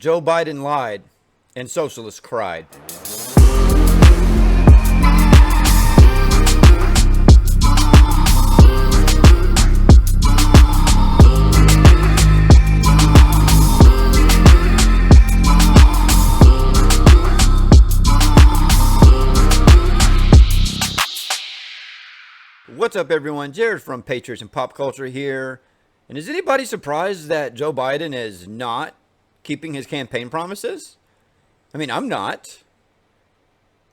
Joe Biden lied, and socialists cried. What's up, everyone? Jared from Patriots and Pop Culture here. And is anybody surprised that Joe Biden is not keeping his campaign promises? I mean, I'm not.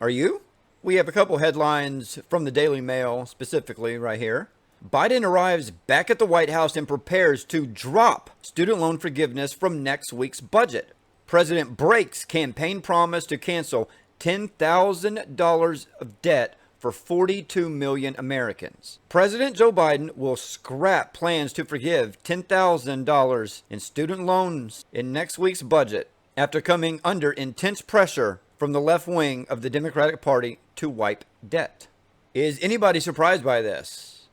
Are you? We have a couple headlines from the Daily Mail, specifically right here. Biden arrives back at the White House and prepares to drop student loan forgiveness from next week's budget. President breaks campaign promise to cancel $10,000 of debt for 42 million Americans. President Joe Biden will scrap plans to forgive $10,000 in student loans in next week's budget after coming under intense pressure from the left wing of the Democratic Party to wipe debt. Is anybody surprised by this?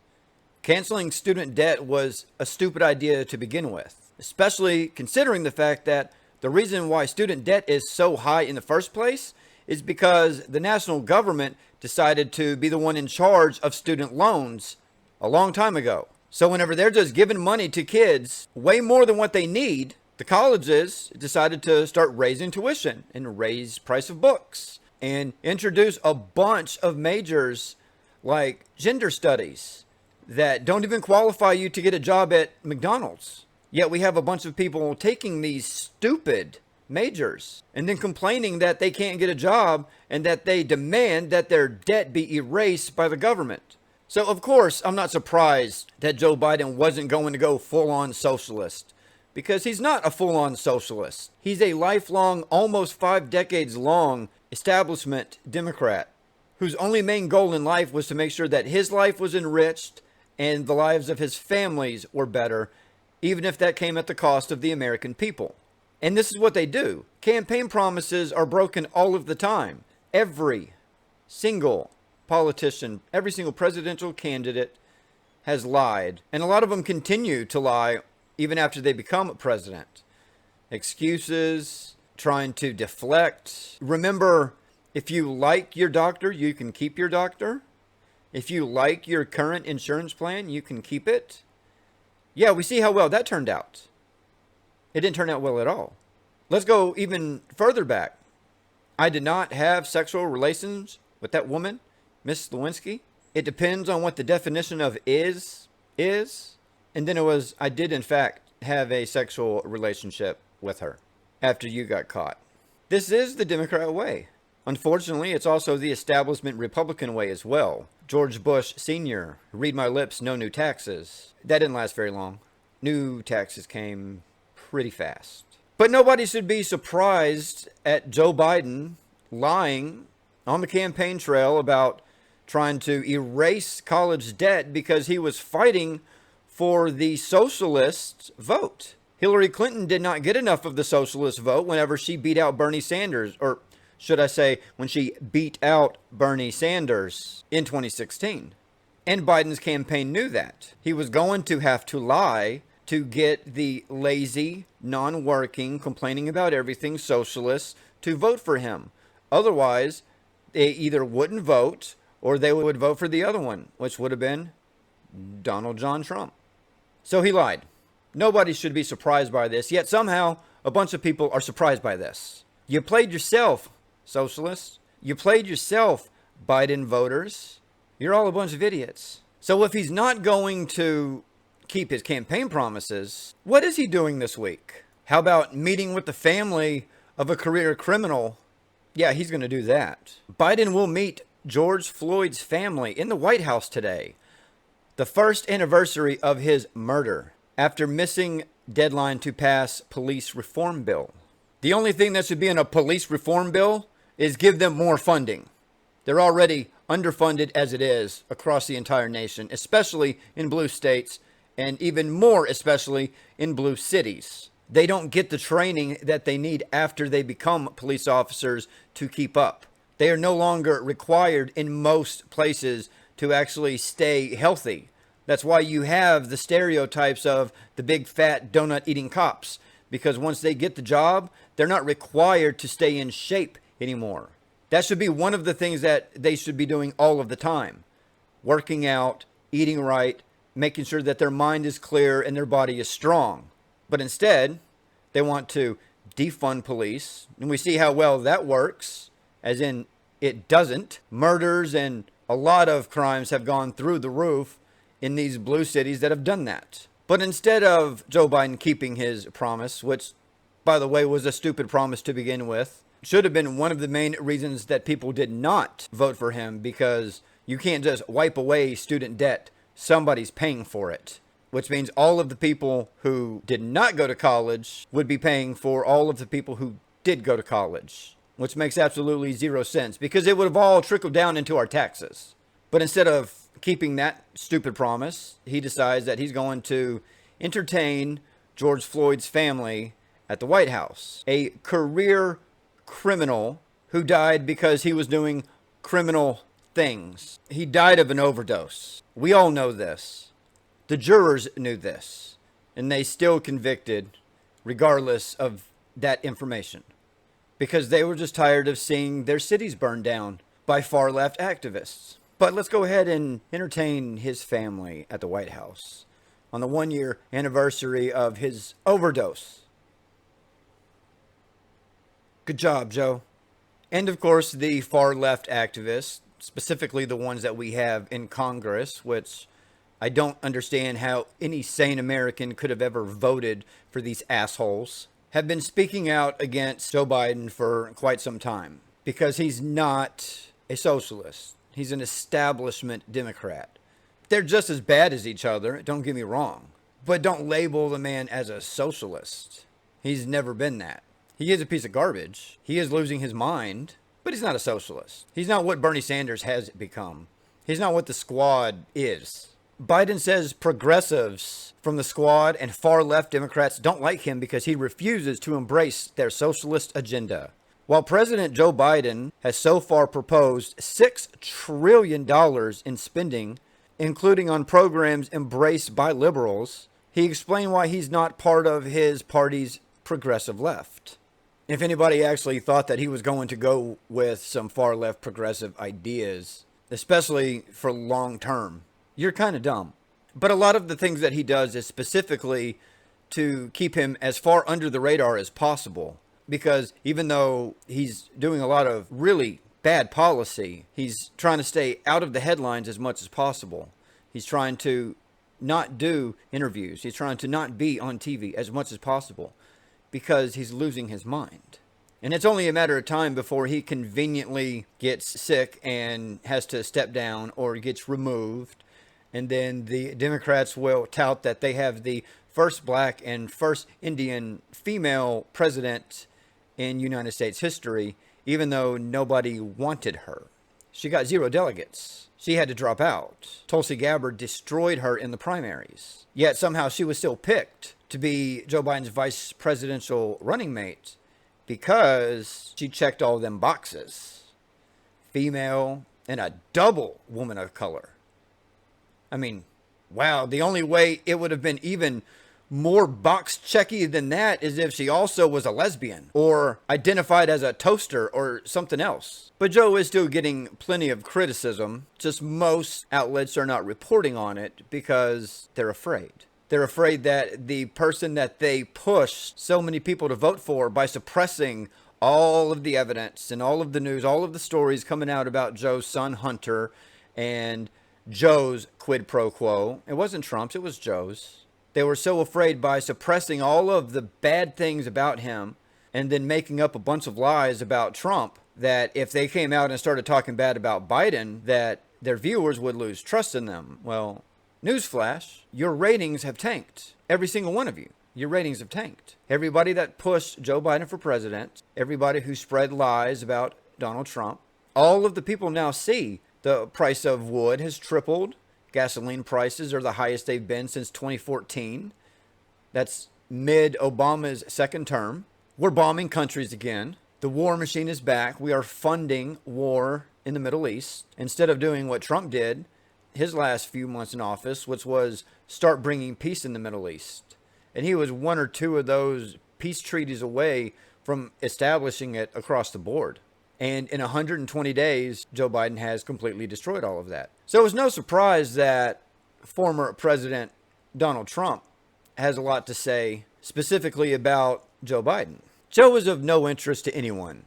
Canceling student debt was a stupid idea to begin with, especially considering the fact that the reason why student debt is so high in the first place is because the national government decided to be the one in charge of student loans a long time ago. So whenever they're just giving money to kids way more than what they need, the colleges decided to start raising tuition and raise price of books and introduce a bunch of majors like gender studies that don't even qualify you to get a job at McDonald's. Yet we have a bunch of people taking these stupid majors and then complaining that they can't get a job and that they demand that their debt be erased by the government. So of course, I'm not surprised that Joe Biden wasn't going to go full-on socialist, because he's not a full-on socialist. He's a lifelong, almost 5 decades long establishment Democrat whose only main goal in life was to make sure that his life was enriched and the lives of his families were better, even if that came at the cost of the American people. And this is what they do. Campaign promises are broken all of the time. Every single politician, every single presidential candidate has lied. And a lot of them continue to lie even after they become president. Excuses, trying to deflect. Remember, if you like your doctor, you can keep your doctor. If you like your current insurance plan, you can keep it. Yeah, we see how well that turned out. It didn't turn out well at all. Let's go even further back. I did not have sexual relations with that woman, Miss Lewinsky. It depends on what the definition of is. And then it was, I did in fact have a sexual relationship with her after you got caught. This is the Democrat way. Unfortunately, it's also the establishment Republican way as well. George Bush Sr., read my lips, no new taxes. That didn't last very long. New taxes came pretty fast. But nobody should be surprised at Joe Biden lying on the campaign trail about trying to erase college debt because he was fighting for the socialist vote. Hillary Clinton did not get enough of the socialist vote whenever she beat out Bernie Sanders, or should I say, when she beat out Bernie Sanders in 2016. And Biden's campaign knew that. He was going to have to lie to get the lazy, non-working, complaining about everything socialists to vote for him. Otherwise, they either wouldn't vote or they would vote for the other one, which would have been Donald John Trump. So he lied. Nobody should be surprised by this, yet somehow a bunch of people are surprised by this. You played yourself, socialists. You played yourself, Biden voters. You're all a bunch of idiots. So if he's not going to keep his campaign promises, what is he doing this week? How about meeting with the family of a career criminal? Yeah, he's going to do that. Biden will meet George Floyd's family in the White House today, the first anniversary of his murder, after missing deadline to pass police reform bill. The only thing that should be in a police reform bill is give them more funding. They're already underfunded as it is across the entire nation, especially in blue states, and even more especially in blue cities. They don't get the training that they need after they become police officers to keep up. They are no longer required in most places to actually stay healthy. That's why you have the stereotypes of the big fat donut eating cops. because once they get the job, they're not required to stay in shape anymore. That should be one of the things that they should be doing all of the time. Working out, eating right, making sure that their mind is clear and their body is strong. But instead, they want to defund police. And we see how well that works, as in it doesn't. Murders and a lot of crimes have gone through the roof in these blue cities that have done that. But instead of Joe Biden keeping his promise, which, by the way, was a stupid promise to begin with, should have been one of the main reasons that people did not vote for him, because you can't just wipe away student debt. Somebody's paying for it, which means all of the people who did not go to college would be paying for all of the people who did go to college, which makes absolutely zero sense because it would have all trickled down into our taxes. But instead of keeping that stupid promise, he decides that he's going to entertain George Floyd's family at the White House, a career criminal who died because he was doing criminal things. He died of an overdose. We all know this. The jurors knew this, and they still convicted regardless of that information because they were just tired of seeing their cities burned down by far left activists. But let's go ahead and entertain his family at the White House on the 1-year anniversary of his overdose. Good job, Joe. And of course, the far left activists, specifically the ones that we have in Congress, which I don't understand how any sane American could have ever voted for these assholes, have been speaking out against Joe Biden for quite some time because he's not a socialist. He's an establishment Democrat. They're just as bad as each other, don't get me wrong, but don't label the man as a socialist. He's never been that. He is a piece of garbage. He is losing his mind, but he's not a socialist. He's not what Bernie Sanders has become. He's not what the Squad is. Biden says progressives from the Squad and far left Democrats don't like him because he refuses to embrace their socialist agenda. While President Joe Biden has so far proposed $6 trillion in spending, including on programs embraced by liberals, he explained why he's not part of his party's progressive left. If anybody actually thought that he was going to go with some far left progressive ideas, especially for long term, you're kind of dumb. But a lot of the things that he does is specifically to keep him as far under the radar as possible. Because even though he's doing a lot of really bad policy, he's trying to stay out of the headlines as much as possible. He's trying to not do interviews. He's trying to not be on TV as much as possible because he's losing his mind. And it's only a matter of time before he conveniently gets sick and has to step down or gets removed. And then the Democrats will tout that they have the first black and first Indian female president in United States history, even though nobody wanted her. She got 0 delegates. She had to drop out. Tulsi Gabbard destroyed her in the primaries. Yet somehow she was still picked to be Joe Biden's vice presidential running mate because she checked all them boxes. Female and a double woman of color. I mean, wow, the only way it would have been even more box checky than that is if she also was a lesbian or identified as a toaster or something else. But Joe is still getting plenty of criticism. Just most outlets are not reporting on it because they're afraid. They're afraid that the person that they push so many people to vote for by suppressing all of the evidence and all of the news, all of the stories coming out about Joe's son Hunter and Joe's quid pro quo. It wasn't Trump's, it was Joe's. They were so afraid by suppressing all of the bad things about him and then making up a bunch of lies about Trump that if they came out and started talking bad about Biden, that their viewers would lose trust in them. Well, newsflash, your ratings have tanked. Every single one of you. Your ratings have tanked. Everybody that pushed Joe Biden for president, everybody who spread lies about Donald Trump, all of the people now see the price of wood has tripled. Gasoline prices are the highest they've been since 2014. That's mid-Obama's second term. We're bombing countries again. The war machine is back. We are funding war in the Middle East instead of doing what Trump did his last few months in office, which was start bringing peace in the Middle East. And he was one or two of those peace treaties away from establishing it across the board. And in 120 days, Joe Biden has completely destroyed all of that. So it was no surprise that former President Donald Trump has a lot to say specifically about Joe Biden. Joe is of no interest to anyone.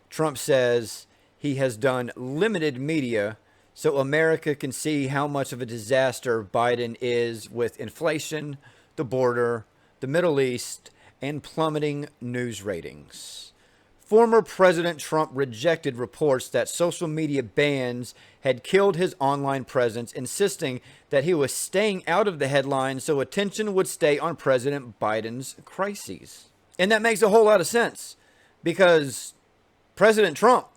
Trump says he has done limited media so America can see how much of a disaster Biden is with inflation, the border, the Middle East, and plummeting news ratings. Former President Trump rejected reports that social media bans had killed his online presence, insisting that he was staying out of the headlines so attention would stay on President Biden's crises. And that makes a whole lot of sense, because President Trump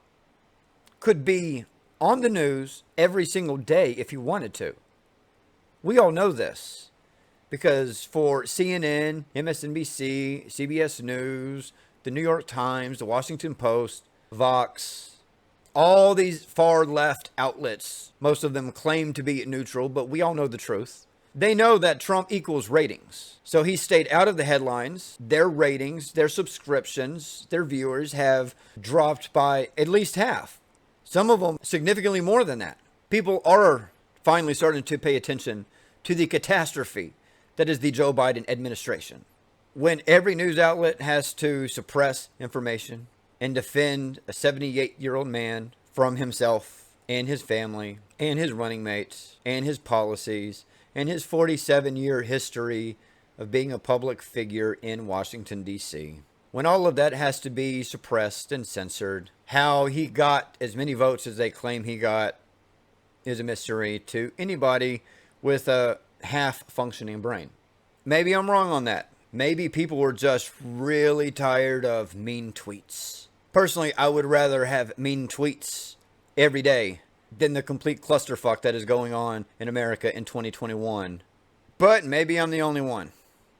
could be on the news every single day if he wanted to. We all know this, because for CNN, MSNBC, CBS News, the New York Times, the Washington Post, Vox, all these far left outlets, most of them claim to be neutral, but we all know the truth. They know that Trump equals ratings. So he stayed out of the headlines. Their ratings, their subscriptions, their viewers have dropped by at least half. Some of them significantly more than that. People are finally starting to pay attention to the catastrophe that is the Joe Biden administration. When every news outlet has to suppress information and defend a 78-year-old man from himself and his family and his running mates and his policies and his 47-year history of being a public figure in Washington, D.C. When all of that has to be suppressed and censored, how he got as many votes as they claim he got is a mystery to anybody with a half-functioning brain. Maybe I'm wrong on that. Maybe people were just really tired of mean tweets. Personally, I would rather have mean tweets every day than the complete clusterfuck that is going on in America in 2021. But maybe I'm the only one.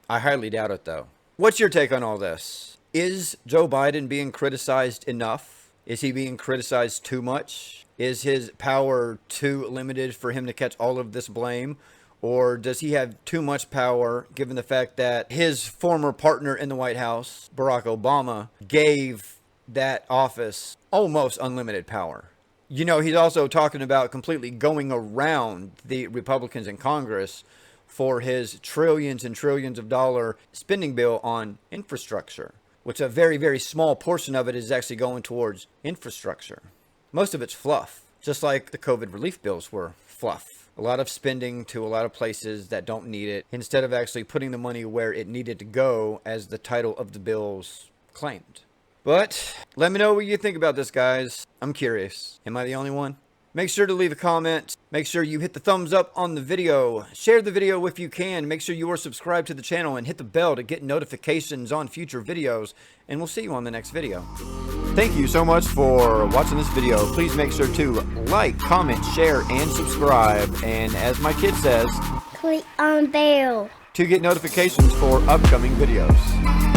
I highly doubt it, though. What's your take on all this? Is Joe Biden being criticized enough? Is he being criticized too much? Is his power too limited for him to catch all of this blame? Or does he have too much power, given the fact that his former partner in the White House, Barack Obama, gave that office almost unlimited power? You know, he's also talking about completely going around the Republicans in Congress for his trillions and trillions of dollar spending bill on infrastructure, which a very, very small portion of it is actually going towards infrastructure. Most of it's fluff, just like the COVID relief bills were fluff. A lot of spending to a lot of places that don't need it, instead of actually putting the money where it needed to go, as the title of the bills claimed. But let me know what you think about this, guys. I'm curious. Am I the only one? Make sure to leave a comment. Make sure you hit the thumbs up on the video. Share the video if you can. Make sure you are subscribed to the channel and hit the bell to get notifications on future videos. And we'll see you on the next video. Thank you so much for watching this video. Please make sure to like, comment, share, and subscribe. And as my kid says, click on bell to get notifications for upcoming videos.